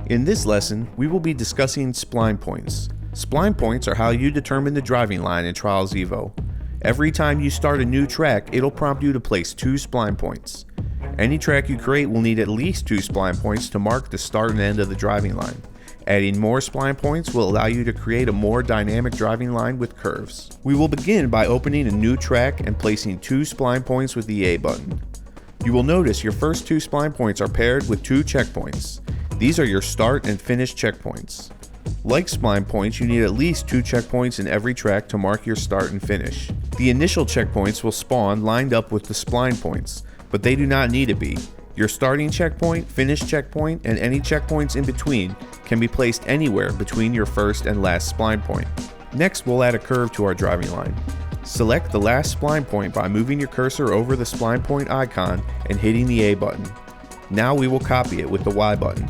In this lesson, we will be discussing spline points. Spline points are how you determine the driving line in Trials Evo. Every time you start a new track, it'll prompt you to place 2 spline points. Any track you create will need at least 2 spline points to mark the start and end of the driving line. Adding more spline points will allow you to create a more dynamic driving line with curves. We will begin by opening a new track and placing 2 spline points with the A button. You will notice your first 2 spline points are paired with 2 checkpoints. These are your start and finish checkpoints. Like spline points, you need at least 2 checkpoints in every track to mark your start and finish. The initial checkpoints will spawn lined up with the spline points, but they do not need to be. Your starting checkpoint, finish checkpoint, and any checkpoints in between can be placed anywhere between your first and last spline point. Next, we'll add a curve to our driving line. Select the last spline point by moving your cursor over the spline point icon and hitting the A button. Now we will copy it with the Y button.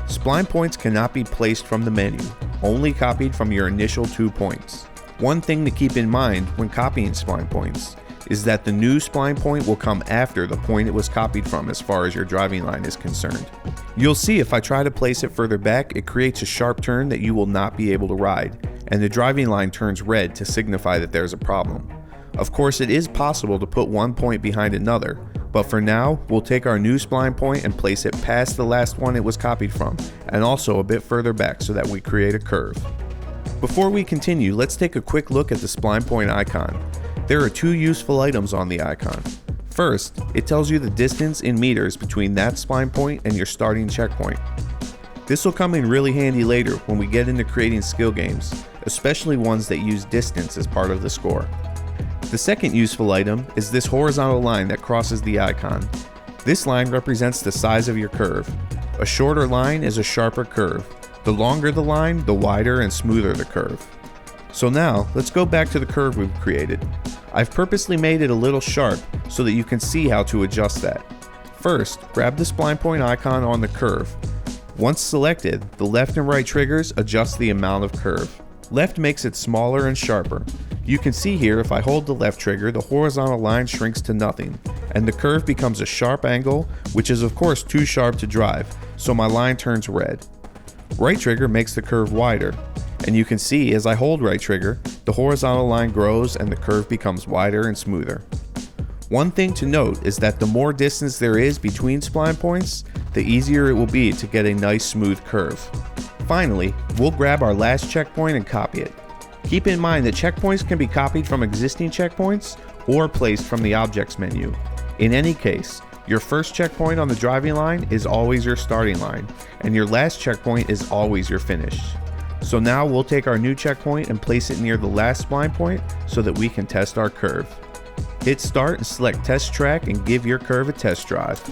Spline points cannot be placed from the menu, only copied from your initial 2 points. One thing to keep in mind when copying spline points is that the new spline point will come after the point it was copied from as far as your driving line is concerned. You'll see if I try to place it further back, it creates a sharp turn that you will not be able to ride, and the driving line turns red to signify that there's a problem. Of course, it is possible to put one point behind another, but for now, we'll take our new spline point and place it past the last one it was copied from, and also a bit further back so that we create a curve. Before we continue, let's take a quick look at the spline point icon. There are 2 useful items on the icon. First, it tells you the distance in meters between that spline point and your starting checkpoint. This will come in really handy later when we get into creating skill games, especially ones that use distance as part of the score. The second useful item is this horizontal line that crosses the icon. This line represents the size of your curve. A shorter line is a sharper curve. The longer the line, the wider and smoother the curve. So now, let's go back to the curve we've created. I've purposely made it a little sharp so that you can see how to adjust that. First, grab the spline point icon on the curve. Once selected, the left and right triggers adjust the amount of curve. Left makes it smaller and sharper. You can see here if I hold the left trigger, the horizontal line shrinks to nothing, and the curve becomes a sharp angle, which is of course too sharp to drive, so my line turns red. Right trigger makes the curve wider, and you can see as I hold right trigger, the horizontal line grows and the curve becomes wider and smoother. One thing to note is that the more distance there is between spline points, the easier it will be to get a nice smooth curve. Finally, we'll grab our last checkpoint and copy it. Keep in mind that checkpoints can be copied from existing checkpoints or placed from the objects menu. In any case, your first checkpoint on the driving line is always your starting line, and your last checkpoint is always your finish. So now we'll take our new checkpoint and place it near the last spline point so that we can test our curve. Hit start and select test track and give your curve a test drive.